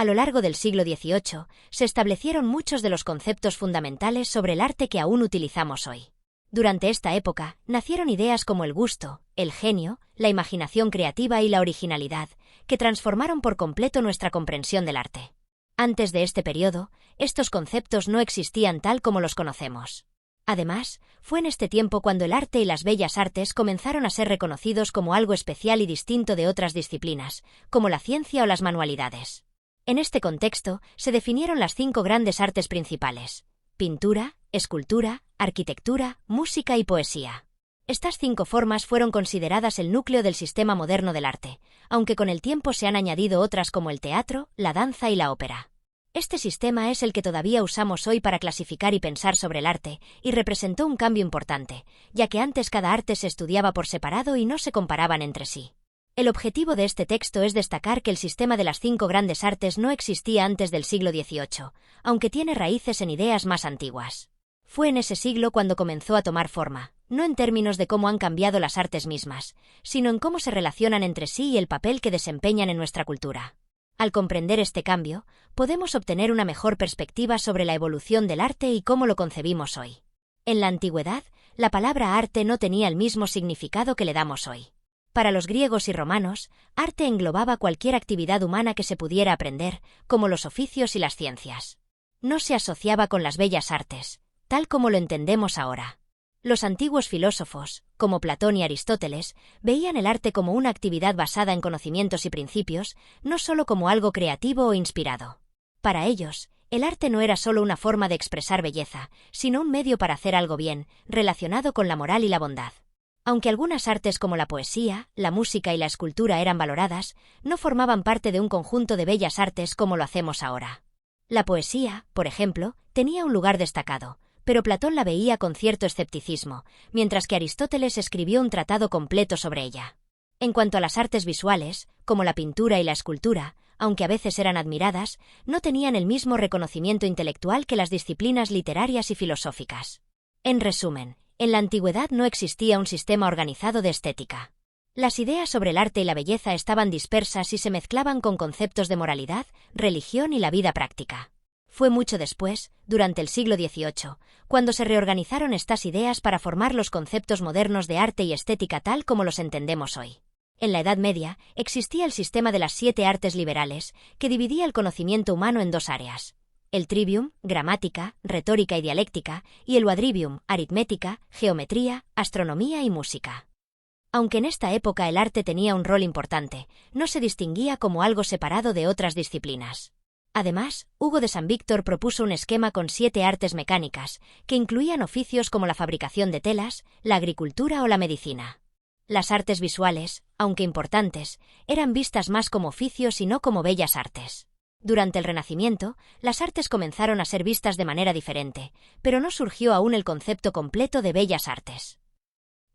A lo largo del siglo XVIII, se establecieron muchos de los conceptos fundamentales sobre el arte que aún utilizamos hoy. Durante esta época, nacieron ideas como el gusto, el genio, la imaginación creativa y la originalidad, que transformaron por completo nuestra comprensión del arte. Antes de este periodo, estos conceptos no existían tal como los conocemos. Además, fue en este tiempo cuando el arte y las bellas artes comenzaron a ser reconocidos como algo especial y distinto de otras disciplinas, como la ciencia o las manualidades. En este contexto, se definieron las 5 grandes artes principales: pintura, escultura, arquitectura, música y poesía. Estas 5 formas fueron consideradas el núcleo del sistema moderno del arte, aunque con el tiempo se han añadido otras como el teatro, la danza y la ópera. Este sistema es el que todavía usamos hoy para clasificar y pensar sobre el arte, y representó un cambio importante, ya que antes cada arte se estudiaba por separado y no se comparaban entre sí. El objetivo de este texto es destacar que el sistema de las 5 grandes artes no existía antes del siglo XVIII, aunque tiene raíces en ideas más antiguas. Fue en ese siglo cuando comenzó a tomar forma, no en términos de cómo han cambiado las artes mismas, sino en cómo se relacionan entre sí y el papel que desempeñan en nuestra cultura. Al comprender este cambio, podemos obtener una mejor perspectiva sobre la evolución del arte y cómo lo concebimos hoy. En la antigüedad, la palabra arte no tenía el mismo significado que le damos hoy. Para los griegos y romanos, arte englobaba cualquier actividad humana que se pudiera aprender, como los oficios y las ciencias. No se asociaba con las bellas artes, tal como lo entendemos ahora. Los antiguos filósofos, como Platón y Aristóteles, veían el arte como una actividad basada en conocimientos y principios, no solo como algo creativo o inspirado. Para ellos, el arte no era solo una forma de expresar belleza, sino un medio para hacer algo bien, relacionado con la moral y la bondad. Aunque algunas artes como la poesía, la música y la escultura eran valoradas, no formaban parte de un conjunto de bellas artes como lo hacemos ahora. La poesía, por ejemplo, tenía un lugar destacado, pero Platón la veía con cierto escepticismo, mientras que Aristóteles escribió un tratado completo sobre ella. En cuanto a las artes visuales, como la pintura y la escultura, aunque a veces eran admiradas, no tenían el mismo reconocimiento intelectual que las disciplinas literarias y filosóficas. En resumen, en la antigüedad no existía un sistema organizado de estética. Las ideas sobre el arte y la belleza estaban dispersas y se mezclaban con conceptos de moralidad, religión y la vida práctica. Fue mucho después, durante el siglo XVIII, cuando se reorganizaron estas ideas para formar los conceptos modernos de arte y estética tal como los entendemos hoy. En la Edad Media, existía el sistema de las 7 artes liberales, que dividía el conocimiento humano en 2 áreas: el trivium, gramática, retórica y dialéctica, y el quadrivium, aritmética, geometría, astronomía y música. Aunque en esta época el arte tenía un rol importante, no se distinguía como algo separado de otras disciplinas. Además, Hugo de San Víctor propuso un esquema con 7 artes mecánicas, que incluían oficios como la fabricación de telas, la agricultura o la medicina. Las artes visuales, aunque importantes, eran vistas más como oficios y no como bellas artes. Durante el Renacimiento, las artes comenzaron a ser vistas de manera diferente, pero no surgió aún el concepto completo de bellas artes.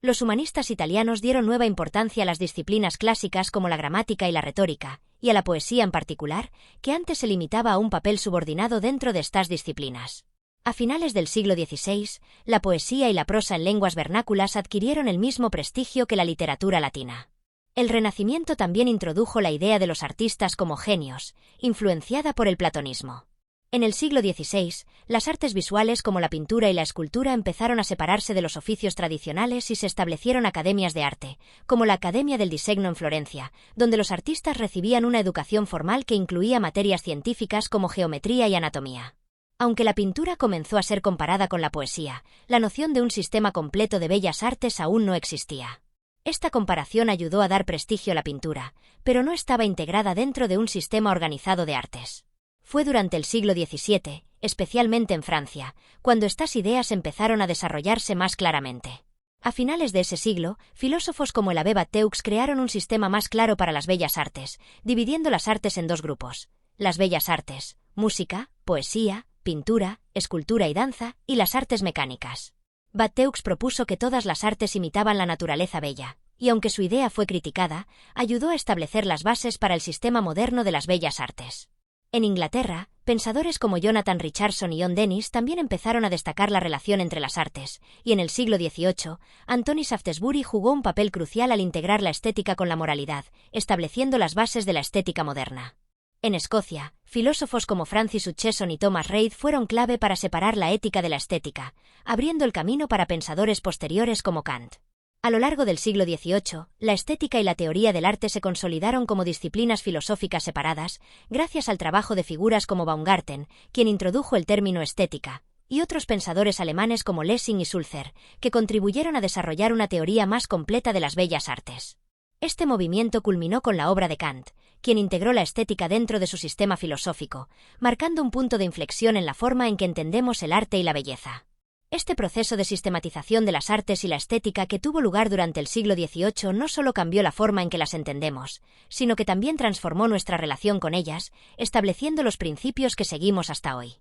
Los humanistas italianos dieron nueva importancia a las disciplinas clásicas como la gramática y la retórica, y a la poesía en particular, que antes se limitaba a un papel subordinado dentro de estas disciplinas. A finales del siglo XVI, la poesía y la prosa en lenguas vernáculas adquirieron el mismo prestigio que la literatura latina. El Renacimiento también introdujo la idea de los artistas como genios, influenciada por el platonismo. En el siglo XVI, las artes visuales como la pintura y la escultura empezaron a separarse de los oficios tradicionales y se establecieron academias de arte, como la Academia del Disegno en Florencia, donde los artistas recibían una educación formal que incluía materias científicas como geometría y anatomía. Aunque la pintura comenzó a ser comparada con la poesía, la noción de un sistema completo de bellas artes aún no existía. Esta comparación ayudó a dar prestigio a la pintura, pero no estaba integrada dentro de un sistema organizado de artes. Fue durante el siglo XVII, especialmente en Francia, cuando estas ideas empezaron a desarrollarse más claramente. A finales de ese siglo, filósofos como el Abbé Batteux crearon un sistema más claro para las bellas artes, dividiendo las artes en 2 grupos: las bellas artes, música, poesía, pintura, escultura y danza, y las artes mecánicas. Batteux propuso que todas las artes imitaban la naturaleza bella, y aunque su idea fue criticada, ayudó a establecer las bases para el sistema moderno de las bellas artes. En Inglaterra, pensadores como Jonathan Richardson y John Dennis también empezaron a destacar la relación entre las artes, y en el siglo XVIII, Anthony Shaftesbury jugó un papel crucial al integrar la estética con la moralidad, estableciendo las bases de la estética moderna. En Escocia, filósofos como Francis Hutcheson y Thomas Reid fueron clave para separar la ética de la estética, abriendo el camino para pensadores posteriores como Kant. A lo largo del siglo XVIII, la estética y la teoría del arte se consolidaron como disciplinas filosóficas separadas, gracias al trabajo de figuras como Baumgarten, quien introdujo el término estética, y otros pensadores alemanes como Lessing y Sulzer, que contribuyeron a desarrollar una teoría más completa de las bellas artes. Este movimiento culminó con la obra de Kant, quien integró la estética dentro de su sistema filosófico, marcando un punto de inflexión en la forma en que entendemos el arte y la belleza. Este proceso de sistematización de las artes y la estética que tuvo lugar durante el siglo XVIII no solo cambió la forma en que las entendemos, sino que también transformó nuestra relación con ellas, estableciendo los principios que seguimos hasta hoy.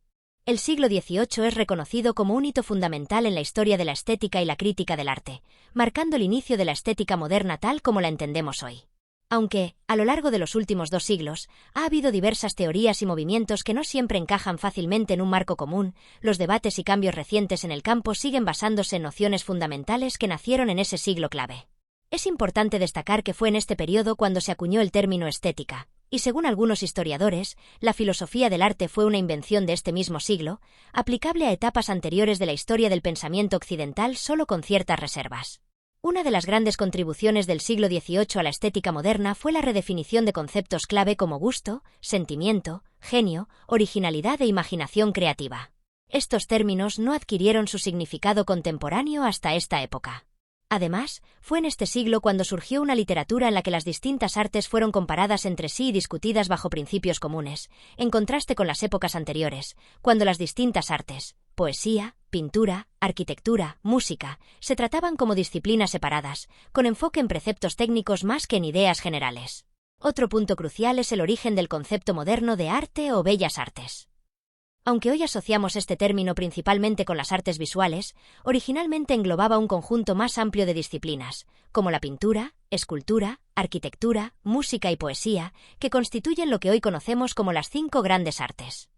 El siglo XVIII es reconocido como un hito fundamental en la historia de la estética y la crítica del arte, marcando el inicio de la estética moderna tal como la entendemos hoy. Aunque, a lo largo de los últimos 2 siglos, ha habido diversas teorías y movimientos que no siempre encajan fácilmente en un marco común, los debates y cambios recientes en el campo siguen basándose en nociones fundamentales que nacieron en ese siglo clave. Es importante destacar que fue en este periodo cuando se acuñó el término estética, y según algunos historiadores, la filosofía del arte fue una invención de este mismo siglo, aplicable a etapas anteriores de la historia del pensamiento occidental solo con ciertas reservas. Una de las grandes contribuciones del siglo XVIII a la estética moderna fue la redefinición de conceptos clave como gusto, sentimiento, genio, originalidad e imaginación creativa. Estos términos no adquirieron su significado contemporáneo hasta esta época. Además, fue en este siglo cuando surgió una literatura en la que las distintas artes fueron comparadas entre sí y discutidas bajo principios comunes, en contraste con las épocas anteriores, cuando las distintas artes, poesía, pintura, arquitectura, música, se trataban como disciplinas separadas, con enfoque en preceptos técnicos más que en ideas generales. Otro punto crucial es el origen del concepto moderno de arte o bellas artes. Aunque hoy asociamos este término principalmente con las artes visuales, originalmente englobaba un conjunto más amplio de disciplinas, como la pintura, escultura, arquitectura, música y poesía, que constituyen lo que hoy conocemos como las 5 grandes artes.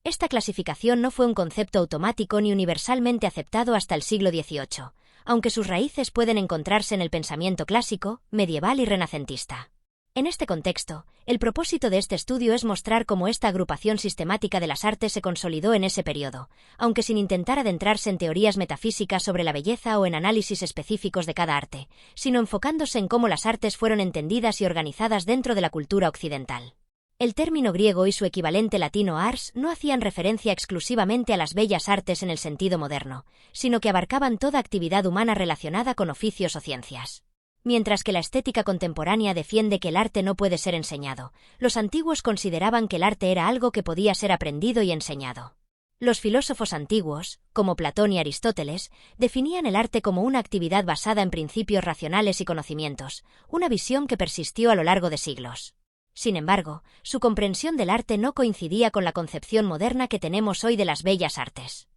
Esta clasificación no fue un concepto automático ni universalmente aceptado hasta el siglo XVIII, aunque sus raíces pueden encontrarse en el pensamiento clásico, medieval y renacentista. En este contexto, el propósito de este estudio es mostrar cómo esta agrupación sistemática de las artes se consolidó en ese periodo, aunque sin intentar adentrarse en teorías metafísicas sobre la belleza o en análisis específicos de cada arte, sino enfocándose en cómo las artes fueron entendidas y organizadas dentro de la cultura occidental. El término griego y su equivalente latino ars no hacían referencia exclusivamente a las bellas artes en el sentido moderno, sino que abarcaban toda actividad humana relacionada con oficios o ciencias. Mientras que la estética contemporánea defiende que el arte no puede ser enseñado, los antiguos consideraban que el arte era algo que podía ser aprendido y enseñado. Los filósofos antiguos, como Platón y Aristóteles, definían el arte como una actividad basada en principios racionales y conocimientos, una visión que persistió a lo largo de siglos. Sin embargo, su comprensión del arte no coincidía con la concepción moderna que tenemos hoy de las bellas artes.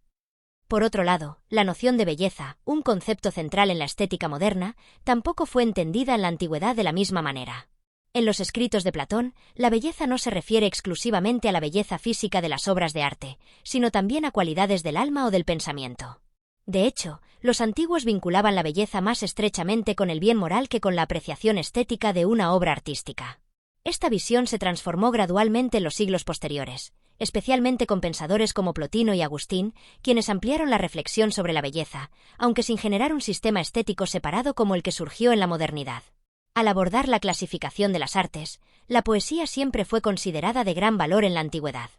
Por otro lado, la noción de belleza, un concepto central en la estética moderna, tampoco fue entendida en la antigüedad de la misma manera. En los escritos de Platón, la belleza no se refiere exclusivamente a la belleza física de las obras de arte, sino también a cualidades del alma o del pensamiento. De hecho, los antiguos vinculaban la belleza más estrechamente con el bien moral que con la apreciación estética de una obra artística. Esta visión se transformó gradualmente en los siglos posteriores, especialmente con pensadores como Plotino y Agustín, quienes ampliaron la reflexión sobre la belleza, aunque sin generar un sistema estético separado como el que surgió en la modernidad. Al abordar la clasificación de las artes, la poesía siempre fue considerada de gran valor en la antigüedad.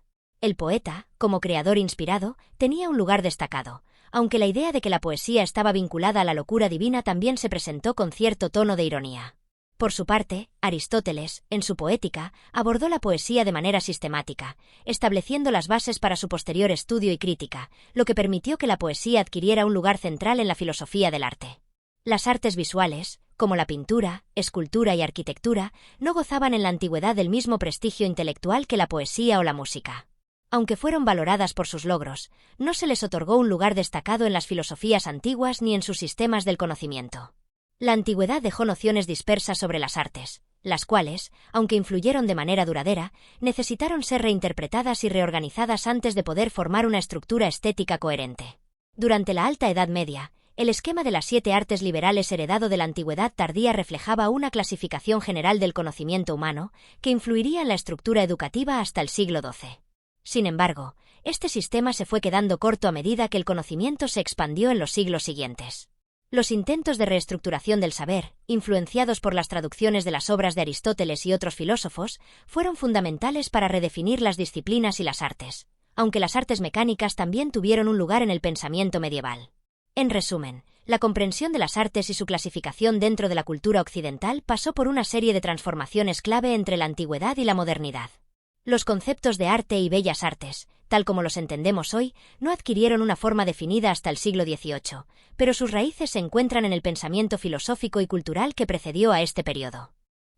El poeta, como creador inspirado, tenía un lugar destacado, aunque la idea de que la poesía estaba vinculada a la locura divina también se presentó con cierto tono de ironía. Por su parte, Aristóteles, en su Poética, abordó la poesía de manera sistemática, estableciendo las bases para su posterior estudio y crítica, lo que permitió que la poesía adquiriera un lugar central en la filosofía del arte. Las artes visuales, como la pintura, escultura y arquitectura, no gozaban en la antigüedad del mismo prestigio intelectual que la poesía o la música. Aunque fueron valoradas por sus logros, no se les otorgó un lugar destacado en las filosofías antiguas ni en sus sistemas del conocimiento. La antigüedad dejó nociones dispersas sobre las artes, las cuales, aunque influyeron de manera duradera, necesitaron ser reinterpretadas y reorganizadas antes de poder formar una estructura estética coherente. Durante la Alta Edad Media, El esquema de las 7 artes liberales heredado de la antigüedad tardía reflejaba una clasificación general del conocimiento humano que influiría en la estructura educativa hasta el siglo XII. Sin embargo, este sistema se fue quedando corto a medida que el conocimiento se expandió en los siglos siguientes. Los intentos de reestructuración del saber, influenciados por las traducciones de las obras de Aristóteles y otros filósofos, fueron fundamentales para redefinir las disciplinas y las artes, aunque las artes mecánicas también tuvieron un lugar en el pensamiento medieval. En resumen, la comprensión de las artes y su clasificación dentro de la cultura occidental pasó por una serie de transformaciones clave entre la antigüedad y la modernidad. Los conceptos de arte y bellas artes, tal como los entendemos hoy, no adquirieron una forma definida hasta el siglo XVIII, pero sus raíces se encuentran en el pensamiento filosófico y cultural que precedió a este periodo.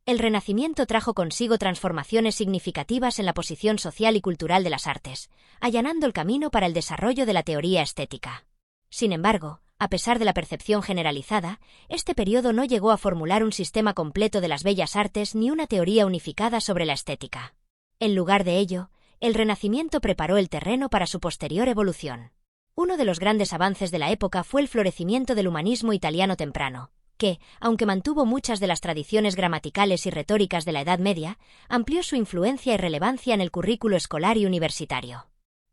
El Renacimiento trajo consigo transformaciones significativas en la posición social y cultural de las artes, allanando el camino para el desarrollo de la teoría estética. Sin embargo, a pesar de la percepción generalizada, este periodo no llegó a formular un sistema completo de las bellas artes ni una teoría unificada sobre la estética. En lugar de ello, el Renacimiento preparó el terreno para su posterior evolución. Uno de los grandes avances de la época fue el florecimiento del humanismo italiano temprano, que, aunque mantuvo muchas de las tradiciones gramaticales y retóricas de la Edad Media, amplió su influencia y relevancia en el currículo escolar y universitario.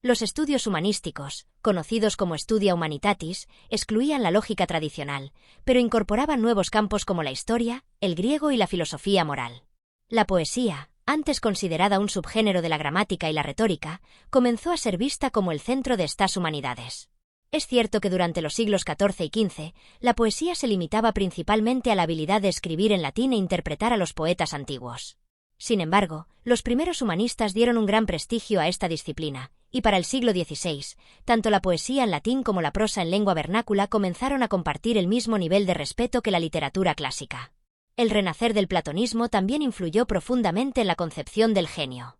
Los estudios humanísticos, conocidos como Studia Humanitatis, excluían la lógica tradicional, pero incorporaban nuevos campos como la historia, el griego y la filosofía moral. La poesía, antes considerada un subgénero de la gramática y la retórica, comenzó a ser vista como el centro de estas humanidades. Es cierto que durante los siglos XIV y XV, la poesía se limitaba principalmente a la habilidad de escribir en latín e interpretar a los poetas antiguos. Sin embargo, los primeros humanistas dieron un gran prestigio a esta disciplina, y para el siglo XVI, tanto la poesía en latín como la prosa en lengua vernácula comenzaron a compartir el mismo nivel de respeto que la literatura clásica. El renacer del platonismo también influyó profundamente en la concepción del genio.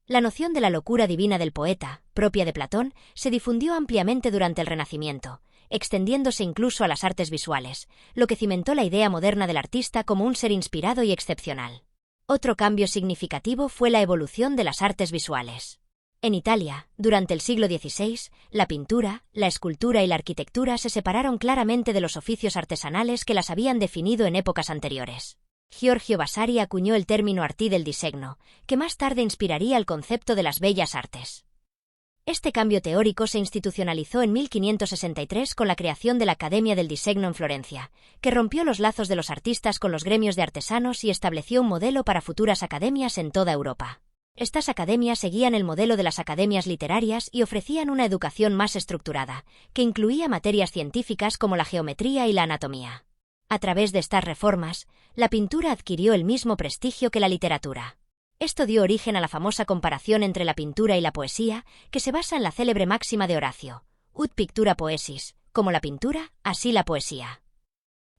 La noción de la locura divina del poeta, propia de Platón, se difundió ampliamente durante el Renacimiento, extendiéndose incluso a las artes visuales, lo que cimentó la idea moderna del artista como un ser inspirado y excepcional. Otro cambio significativo fue la evolución de las artes visuales. En Italia, durante el siglo XVI, la pintura, la escultura y la arquitectura se separaron claramente de los oficios artesanales que las habían definido en épocas anteriores. Giorgio Vasari acuñó el término arti del disegno, que más tarde inspiraría el concepto de las bellas artes. Este cambio teórico se institucionalizó en 1563 con la creación de la Academia del Disegno en Florencia, que rompió los lazos de los artistas con los gremios de artesanos y estableció un modelo para futuras academias en toda Europa. Estas academias seguían el modelo de las academias literarias y ofrecían una educación más estructurada, que incluía materias científicas como la geometría y la anatomía. A través de estas reformas, la pintura adquirió el mismo prestigio que la literatura. Esto dio origen a la famosa comparación entre la pintura y la poesía, que se basa en la célebre máxima de Horacio, ut pictura poesis, como la pintura, así la poesía.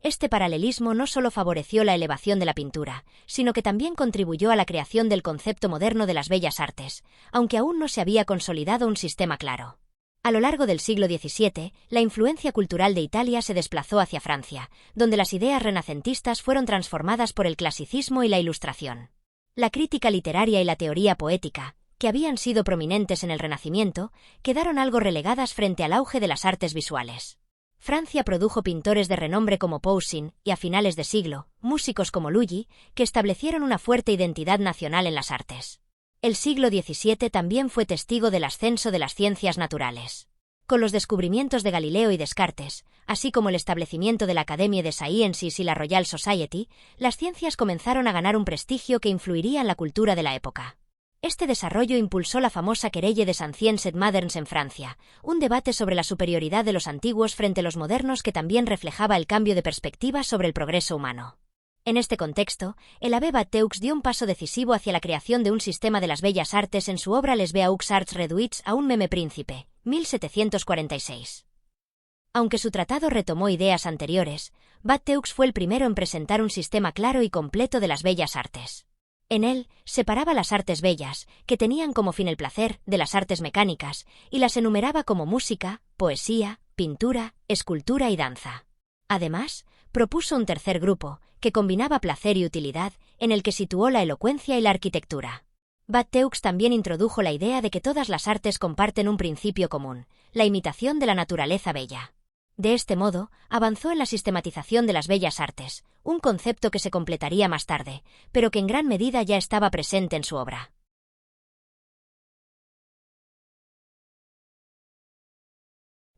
Este paralelismo no solo favoreció la elevación de la pintura, sino que también contribuyó a la creación del concepto moderno de las bellas artes, aunque aún no se había consolidado un sistema claro. A lo largo del siglo XVII, la influencia cultural de Italia se desplazó hacia Francia, donde las ideas renacentistas fueron transformadas por el clasicismo y la Ilustración. La crítica literaria y la teoría poética, que habían sido prominentes en el Renacimiento, quedaron algo relegadas frente al auge de las artes visuales. Francia produjo pintores de renombre como Poussin y, a finales de siglo, músicos como Lully, que establecieron una fuerte identidad nacional en las artes. El siglo XVII también fue testigo del ascenso de las ciencias naturales. Con los descubrimientos de Galileo y Descartes, así como el establecimiento de la Académie des Sciences y la Royal Society, las ciencias comenzaron a ganar un prestigio que influiría en la cultura de la época. Este desarrollo impulsó la famosa Querelle des Anciens et Moderns en Francia, un debate sobre la superioridad de los antiguos frente a los modernos que también reflejaba el cambio de perspectiva sobre el progreso humano. En este contexto, el abbé Batteux dio un paso decisivo hacia la creación de un sistema de las bellas artes en su obra Les Beaux Arts Réduits à un Même Principe, 1746. Aunque su tratado retomó ideas anteriores, Batteux fue el primero en presentar un sistema claro y completo de las bellas artes. En él, separaba las artes bellas, que tenían como fin el placer, de las artes mecánicas, y las enumeraba como música, poesía, pintura, escultura y danza. Además, propuso un tercer grupo, que combinaba placer y utilidad, en el que situó la elocuencia y la arquitectura. Batteux también introdujo la idea de que todas las artes comparten un principio común, la imitación de la naturaleza bella. De este modo, avanzó en la sistematización de las bellas artes, un concepto que se completaría más tarde, pero que en gran medida ya estaba presente en su obra.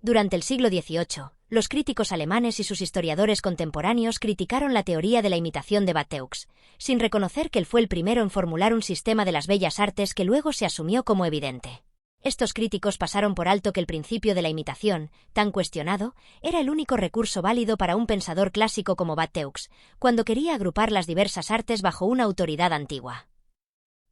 Durante el siglo XVIII, los críticos alemanes y sus historiadores contemporáneos criticaron la teoría de la imitación de Bateux, sin reconocer que él fue el primero en formular un sistema de las bellas artes que luego se asumió como evidente. Estos críticos pasaron por alto que el principio de la imitación, tan cuestionado, era el único recurso válido para un pensador clásico como Bateux, cuando quería agrupar las diversas artes bajo una autoridad antigua.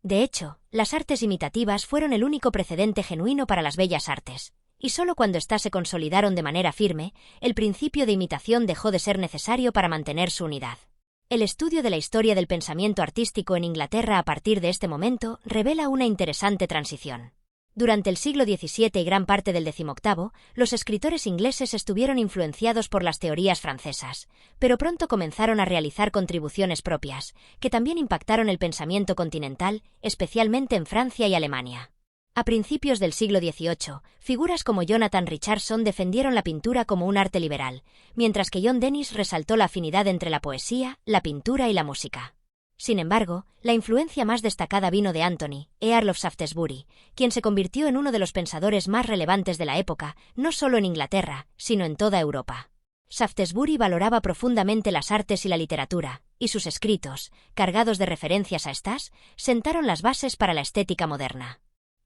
De hecho, las artes imitativas fueron el único precedente genuino para las bellas artes, y solo cuando éstas se consolidaron de manera firme, el principio de imitación dejó de ser necesario para mantener su unidad. El estudio de la historia del pensamiento artístico en Inglaterra a partir de este momento revela una interesante transición. Durante el siglo XVII y gran parte del XVIII, los escritores ingleses estuvieron influenciados por las teorías francesas, pero pronto comenzaron a realizar contribuciones propias, que también impactaron el pensamiento continental, especialmente en Francia y Alemania. A principios del siglo XVIII, figuras como Jonathan Richardson defendieron la pintura como un arte liberal, mientras que John Dennis resaltó la afinidad entre la poesía, la pintura y la música. Sin embargo, la influencia más destacada vino de Anthony, Earl of Shaftesbury, quien se convirtió en uno de los pensadores más relevantes de la época, no solo en Inglaterra, sino en toda Europa. Shaftesbury valoraba profundamente las artes y la literatura, y sus escritos, cargados de referencias a estas, sentaron las bases para la estética moderna.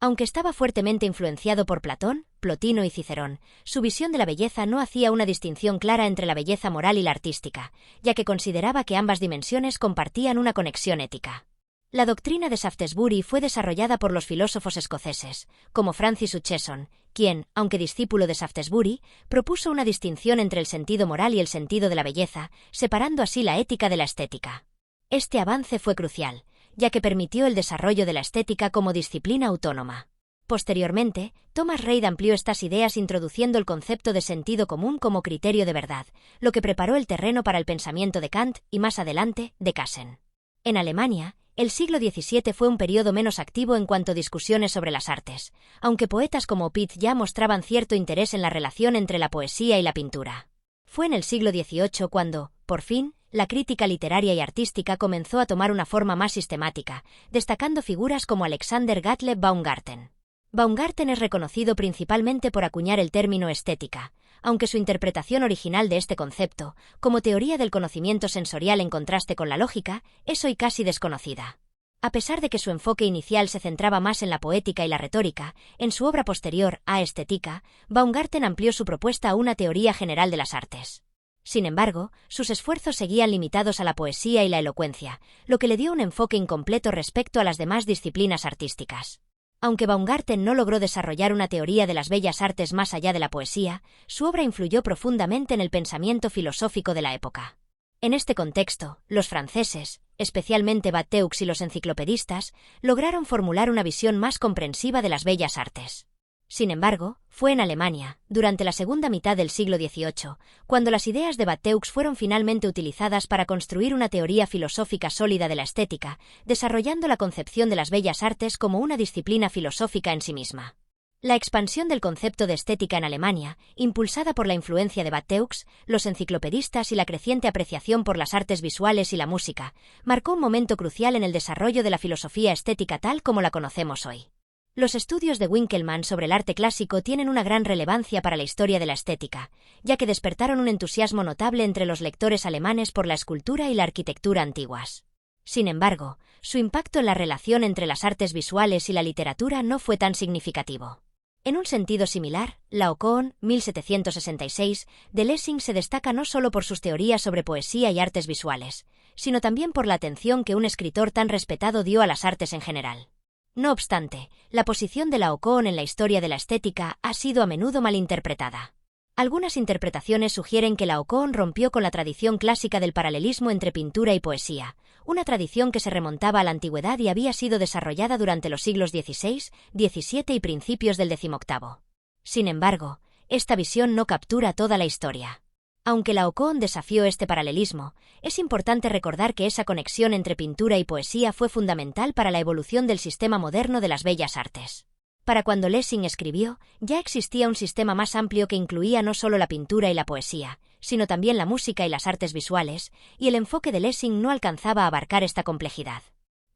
Aunque estaba fuertemente influenciado por Platón, Plotino y Cicerón, su visión de la belleza no hacía una distinción clara entre la belleza moral y la artística, ya que consideraba que ambas dimensiones compartían una conexión ética. La doctrina de Shaftesbury fue desarrollada por los filósofos escoceses, como Francis Hutcheson, quien, aunque discípulo de Shaftesbury, propuso una distinción entre el sentido moral y el sentido de la belleza, separando así la ética de la estética. Este avance fue crucial, ya que permitió el desarrollo de la estética como disciplina autónoma. Posteriormente, Thomas Reid amplió estas ideas introduciendo el concepto de sentido común como criterio de verdad, lo que preparó el terreno para el pensamiento de Kant y más adelante, de Cassen. En Alemania, el siglo XVII fue un periodo menos activo en cuanto a discusiones sobre las artes, aunque poetas como Pitt ya mostraban cierto interés en la relación entre la poesía y la pintura. Fue en el siglo XVIII cuando, por fin, la crítica literaria y artística comenzó a tomar una forma más sistemática, destacando figuras como Alexander Gottlieb Baumgarten. Baumgarten es reconocido principalmente por acuñar el término estética, aunque su interpretación original de este concepto, como teoría del conocimiento sensorial en contraste con la lógica, es hoy casi desconocida. A pesar de que su enfoque inicial se centraba más en la poética y la retórica, en su obra posterior, A Estética, Baumgarten amplió su propuesta a una teoría general de las artes. Sin embargo, sus esfuerzos seguían limitados a la poesía y la elocuencia, lo que le dio un enfoque incompleto respecto a las demás disciplinas artísticas. Aunque Baumgarten no logró desarrollar una teoría de las bellas artes más allá de la poesía, su obra influyó profundamente en el pensamiento filosófico de la época. En este contexto, los franceses, especialmente Bateux y los enciclopedistas, lograron formular una visión más comprensiva de las bellas artes. Sin embargo, fue en Alemania, durante la segunda mitad del siglo XVIII, cuando las ideas de Bateux fueron finalmente utilizadas para construir una teoría filosófica sólida de la estética, desarrollando la concepción de las bellas artes como una disciplina filosófica en sí misma. La expansión del concepto de estética en Alemania, impulsada por la influencia de Bateux, los enciclopedistas y la creciente apreciación por las artes visuales y la música, marcó un momento crucial en el desarrollo de la filosofía estética tal como la conocemos hoy. Los estudios de Winkelmann sobre el arte clásico tienen una gran relevancia para la historia de la estética, ya que despertaron un entusiasmo notable entre los lectores alemanes por la escultura y la arquitectura antiguas. Sin embargo, su impacto en la relación entre las artes visuales y la literatura no fue tan significativo. En un sentido similar, Laocoon, 1766, de Lessing se destaca no solo por sus teorías sobre poesía y artes visuales, sino también por la atención que un escritor tan respetado dio a las artes en general. No obstante, la posición de Laocoon en la historia de la estética ha sido a menudo malinterpretada. Algunas interpretaciones sugieren que Laocoon rompió con la tradición clásica del paralelismo entre pintura y poesía, una tradición que se remontaba a la antigüedad y había sido desarrollada durante los siglos XVI, XVII y principios del XVIII. Sin embargo, esta visión no captura toda la historia. Aunque Laocoon desafió este paralelismo, es importante recordar que esa conexión entre pintura y poesía fue fundamental para la evolución del sistema moderno de las bellas artes. Para cuando Lessing escribió, ya existía un sistema más amplio que incluía no solo la pintura y la poesía, sino también la música y las artes visuales, y el enfoque de Lessing no alcanzaba a abarcar esta complejidad.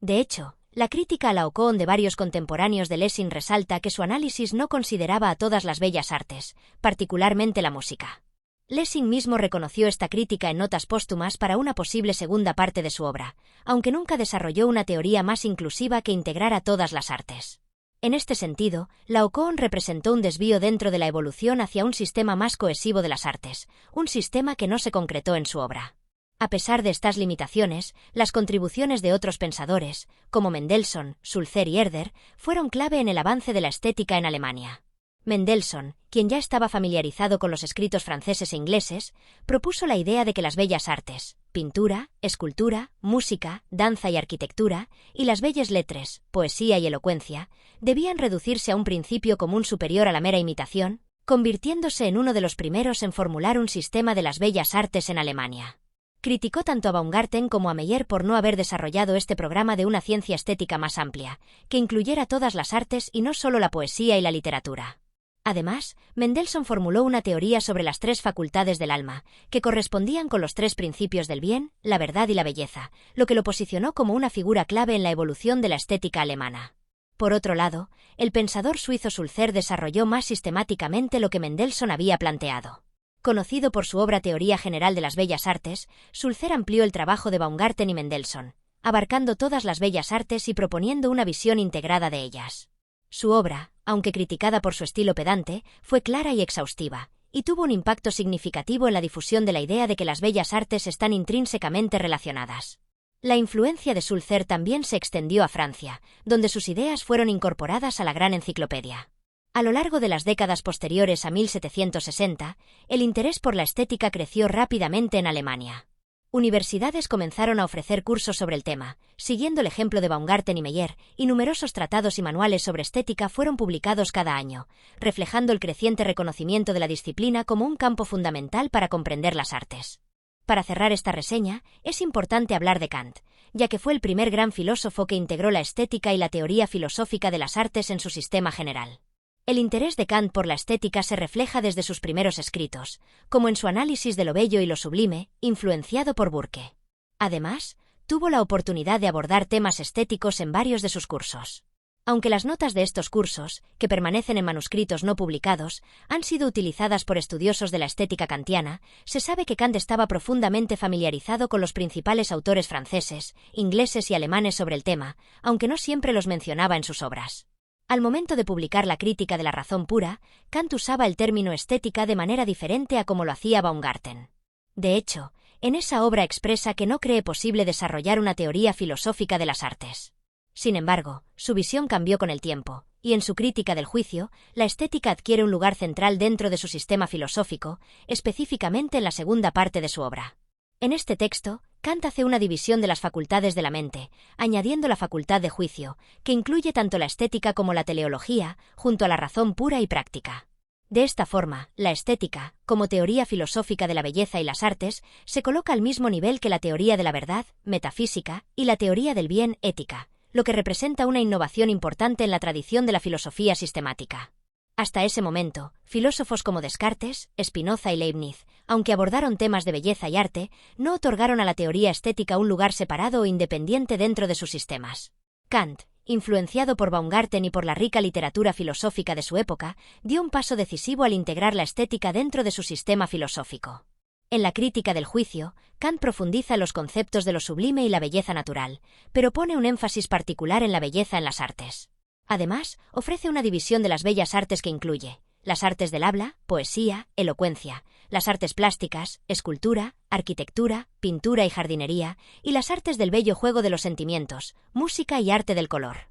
De hecho, la crítica a Laocoon de varios contemporáneos de Lessing resalta que su análisis no consideraba a todas las bellas artes, particularmente la música. Lessing mismo reconoció esta crítica en notas póstumas para una posible segunda parte de su obra, aunque nunca desarrolló una teoría más inclusiva que integrara todas las artes. En este sentido, Laocoon representó un desvío dentro de la evolución hacia un sistema más cohesivo de las artes, un sistema que no se concretó en su obra. A pesar de estas limitaciones, las contribuciones de otros pensadores, como Mendelssohn, Sulzer y Herder, fueron clave en el avance de la estética en Alemania. Mendelssohn, quien ya estaba familiarizado con los escritos franceses e ingleses, propuso la idea de que las bellas artes, pintura, escultura, música, danza y arquitectura, y las belles lettres, poesía y elocuencia, debían reducirse a un principio común superior a la mera imitación, convirtiéndose en uno de los primeros en formular un sistema de las bellas artes en Alemania. Criticó tanto a Baumgarten como a Meyer por no haber desarrollado este programa de una ciencia estética más amplia, que incluyera todas las artes y no solo la poesía y la literatura. Además, Mendelssohn formuló una teoría sobre las tres facultades del alma, que correspondían con los tres principios del bien, la verdad y la belleza, lo que lo posicionó como una figura clave en la evolución de la estética alemana. Por otro lado, el pensador suizo Sulzer desarrolló más sistemáticamente lo que Mendelssohn había planteado. Conocido por su obra Teoría General de las Bellas Artes, Sulzer amplió el trabajo de Baumgarten y Mendelssohn, abarcando todas las bellas artes y proponiendo una visión integrada de ellas. Su obra, aunque criticada por su estilo pedante, fue clara y exhaustiva, y tuvo un impacto significativo en la difusión de la idea de que las bellas artes están intrínsecamente relacionadas. La influencia de Sulzer también se extendió a Francia, donde sus ideas fueron incorporadas a la Gran Enciclopedia. A lo largo de las décadas posteriores a 1760, el interés por la estética creció rápidamente en Alemania. Universidades comenzaron a ofrecer cursos sobre el tema, siguiendo el ejemplo de Baumgarten y Meyer, y numerosos tratados y manuales sobre estética fueron publicados cada año, reflejando el creciente reconocimiento de la disciplina como un campo fundamental para comprender las artes. Para cerrar esta reseña, es importante hablar de Kant, ya que fue el primer gran filósofo que integró la estética y la teoría filosófica de las artes en su sistema general. El interés de Kant por la estética se refleja desde sus primeros escritos, como en su análisis de lo bello y lo sublime, influenciado por Burke. Además, tuvo la oportunidad de abordar temas estéticos en varios de sus cursos. Aunque las notas de estos cursos, que permanecen en manuscritos no publicados, han sido utilizadas por estudiosos de la estética kantiana, se sabe que Kant estaba profundamente familiarizado con los principales autores franceses, ingleses y alemanes sobre el tema, aunque no siempre los mencionaba en sus obras. Al momento de publicar la Crítica de la razón pura, Kant usaba el término estética de manera diferente a como lo hacía Baumgarten. De hecho, en esa obra expresa que no cree posible desarrollar una teoría filosófica de las artes. Sin embargo, su visión cambió con el tiempo, y en su Crítica del juicio, la estética adquiere un lugar central dentro de su sistema filosófico, específicamente en la segunda parte de su obra. En este texto, Kant hace una división de las facultades de la mente, añadiendo la facultad de juicio, que incluye tanto la estética como la teleología, junto a la razón pura y práctica. De esta forma, la estética, como teoría filosófica de la belleza y las artes, se coloca al mismo nivel que la teoría de la verdad, metafísica, y la teoría del bien, ética, lo que representa una innovación importante en la tradición de la filosofía sistemática. Hasta ese momento, filósofos como Descartes, Spinoza y Leibniz, aunque abordaron temas de belleza y arte, no otorgaron a la teoría estética un lugar separado o independiente dentro de sus sistemas. Kant, influenciado por Baumgarten y por la rica literatura filosófica de su época, dio un paso decisivo al integrar la estética dentro de su sistema filosófico. En la Crítica del juicio, Kant profundiza en los conceptos de lo sublime y la belleza natural, pero pone un énfasis particular en la belleza en las artes. Además, ofrece una división de las bellas artes que incluye las artes del habla, poesía, elocuencia, las artes plásticas, escultura, arquitectura, pintura y jardinería, y las artes del bello juego de los sentimientos, música y arte del color.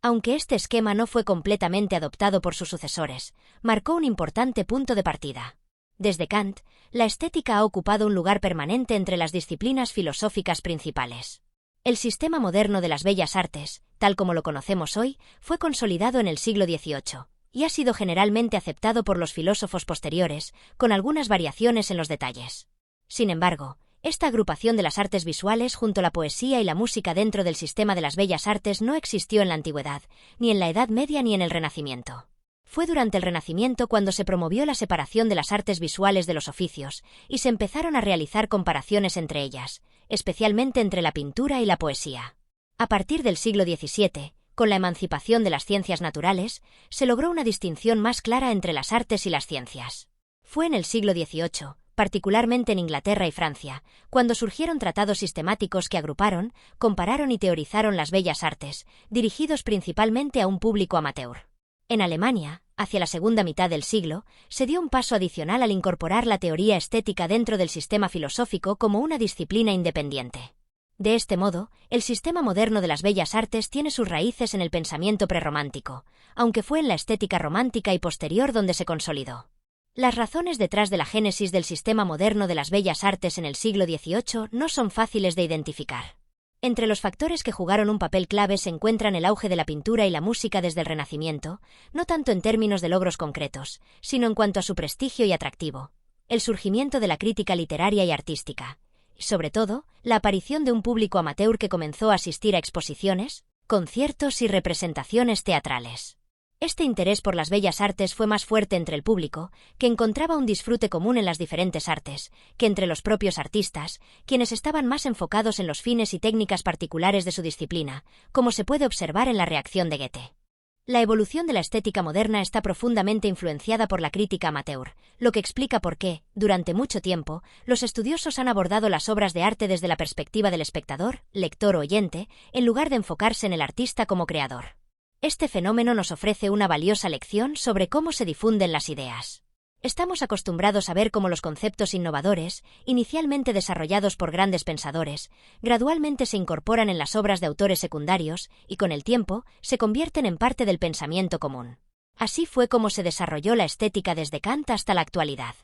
Aunque este esquema no fue completamente adoptado por sus sucesores, marcó un importante punto de partida. Desde Kant, la estética ha ocupado un lugar permanente entre las disciplinas filosóficas principales. El sistema moderno de las bellas artes, tal como lo conocemos hoy, fue consolidado en el siglo XVIII, y ha sido generalmente aceptado por los filósofos posteriores, con algunas variaciones en los detalles. Sin embargo, Esta agrupación de las artes visuales junto a la poesía y la música dentro del sistema de las bellas artes no existió en la antigüedad, ni en la Edad Media ni en el Renacimiento. Fue durante el Renacimiento cuando se promovió la separación de las artes visuales de los oficios, y se empezaron a realizar comparaciones entre ellas, especialmente entre la pintura y la poesía. A partir del siglo XVII, con la emancipación de las ciencias naturales, se logró una distinción más clara entre las artes y las ciencias. Fue en el siglo XVIII, particularmente en Inglaterra y Francia, cuando surgieron tratados sistemáticos que agruparon, compararon y teorizaron las bellas artes, dirigidos principalmente a un público amateur. En Alemania, hacia la segunda mitad del siglo, se dio un paso adicional al incorporar la teoría estética dentro del sistema filosófico como una disciplina independiente. De este modo, el sistema moderno de las bellas artes tiene sus raíces en el pensamiento prerromántico, aunque fue en la estética romántica y posterior donde se consolidó. Las razones detrás de la génesis del sistema moderno de las bellas artes en el siglo XVIII no son fáciles de identificar. Entre los factores que jugaron un papel clave se encuentran el auge de la pintura y la música desde el Renacimiento, no tanto en términos de logros concretos, sino en cuanto a su prestigio y atractivo, el surgimiento de la crítica literaria y artística, y sobre todo, la aparición de un público amateur que comenzó a asistir a exposiciones, conciertos y representaciones teatrales. Este interés por las bellas artes fue más fuerte entre el público, que encontraba un disfrute común en las diferentes artes, que entre los propios artistas, quienes estaban más enfocados en los fines y técnicas particulares de su disciplina, como se puede observar en la reacción de Goethe. La evolución de la estética moderna está profundamente influenciada por la crítica amateur, lo que explica por qué, durante mucho tiempo, los estudiosos han abordado las obras de arte desde la perspectiva del espectador, lector o oyente, en lugar de enfocarse en el artista como creador. Este fenómeno nos ofrece una valiosa lección sobre cómo se difunden las ideas. Estamos acostumbrados a ver cómo los conceptos innovadores, inicialmente desarrollados por grandes pensadores, gradualmente se incorporan en las obras de autores secundarios y, con el tiempo, se convierten en parte del pensamiento común. Así fue como se desarrolló la estética desde Kant hasta la actualidad.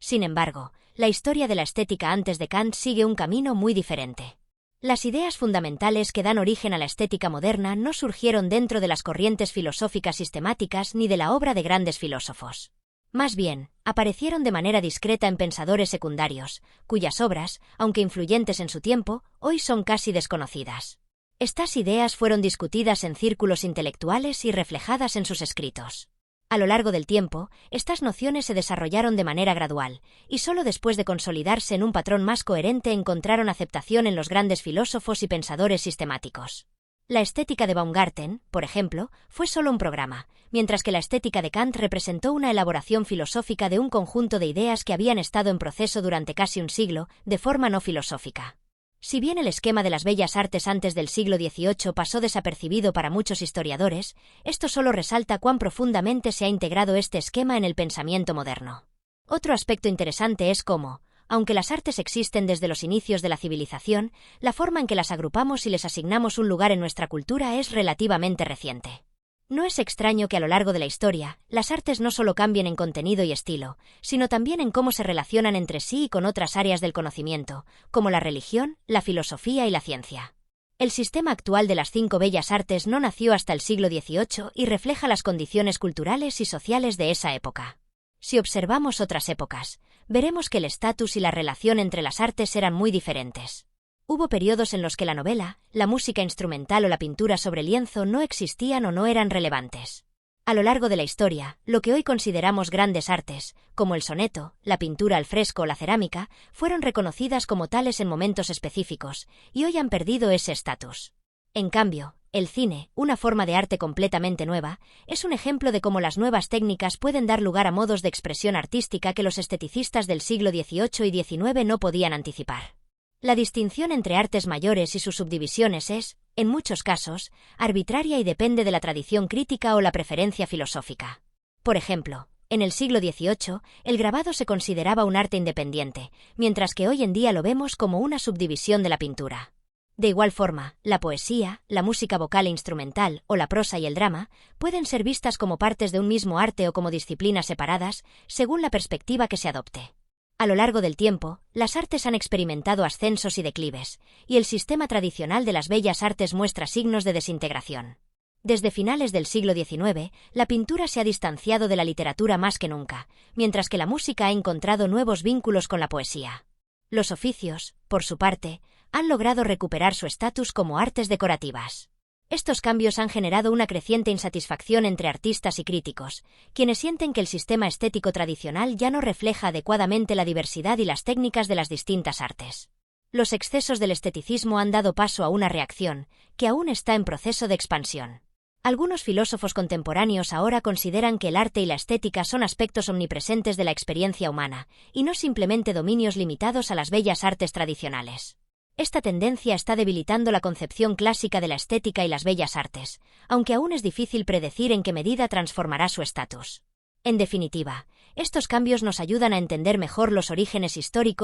Sin embargo, la historia de la estética antes de Kant sigue un camino muy diferente. Las ideas fundamentales que dan origen a la estética moderna no surgieron dentro de las corrientes filosóficas sistemáticas ni de la obra de grandes filósofos. Más bien, aparecieron de manera discreta en pensadores secundarios, cuyas obras, aunque influyentes en su tiempo, hoy son casi desconocidas. Estas ideas fueron discutidas en círculos intelectuales y reflejadas en sus escritos. A lo largo del tiempo, estas nociones se desarrollaron de manera gradual, y solo después de consolidarse en un patrón más coherente encontraron aceptación en los grandes filósofos y pensadores sistemáticos. La estética de Baumgarten, por ejemplo, fue solo un programa, mientras que la estética de Kant representó una elaboración filosófica de un conjunto de ideas que habían estado en proceso durante casi un siglo, de forma no filosófica. Si bien el esquema de las bellas artes antes del siglo XVIII pasó desapercibido para muchos historiadores, esto solo resalta cuán profundamente se ha integrado este esquema en el pensamiento moderno. Otro aspecto interesante es cómo, aunque las artes existen desde los inicios de la civilización, la forma en que las agrupamos y les asignamos un lugar en nuestra cultura es relativamente reciente. No es extraño que a lo largo de la historia, las artes no solo cambien en contenido y estilo, sino también en cómo se relacionan entre sí y con otras áreas del conocimiento, como la religión, la filosofía y la ciencia. El sistema actual de las 5 bellas artes no nació hasta el siglo XVIII y refleja las condiciones culturales y sociales de esa época. Si observamos otras épocas, veremos que el estatus y la relación entre las artes eran muy diferentes. Hubo periodos en los que la novela, la música instrumental o la pintura sobre lienzo no existían o no eran relevantes. A lo largo de la historia, lo que hoy consideramos grandes artes, como el soneto, la pintura al fresco o la cerámica, fueron reconocidas como tales en momentos específicos, y hoy han perdido ese estatus. En cambio, el cine, una forma de arte completamente nueva, es un ejemplo de cómo las nuevas técnicas pueden dar lugar a modos de expresión artística que los esteticistas del siglo XVIII y XIX no podían anticipar. La distinción entre artes mayores y sus subdivisiones es, en muchos casos, arbitraria y depende de la tradición crítica o la preferencia filosófica. Por ejemplo, en el siglo XVIII, el grabado se consideraba un arte independiente, mientras que hoy en día lo vemos como una subdivisión de la pintura. De igual forma, la poesía, la música vocal e instrumental, o la prosa y el drama, pueden ser vistas como partes de un mismo arte o como disciplinas separadas, según la perspectiva que se adopte. A lo largo del tiempo, las artes han experimentado ascensos y declives, y el sistema tradicional de las bellas artes muestra signos de desintegración. Desde finales del siglo XIX, la pintura se ha distanciado de la literatura más que nunca, mientras que la música ha encontrado nuevos vínculos con la poesía. Los oficios, por su parte, han logrado recuperar su estatus como artes decorativas. Estos cambios han generado una creciente insatisfacción entre artistas y críticos, quienes sienten que el sistema estético tradicional ya no refleja adecuadamente la diversidad y las técnicas de las distintas artes. Los excesos del esteticismo han dado paso a una reacción, que aún está en proceso de expansión. Algunos filósofos contemporáneos ahora consideran que el arte y la estética son aspectos omnipresentes de la experiencia humana, y no simplemente dominios limitados a las bellas artes tradicionales. Esta tendencia está debilitando la concepción clásica de la estética y las bellas artes, aunque aún es difícil predecir en qué medida transformará su estatus. En definitiva, estos cambios nos ayudan a entender mejor los orígenes históricos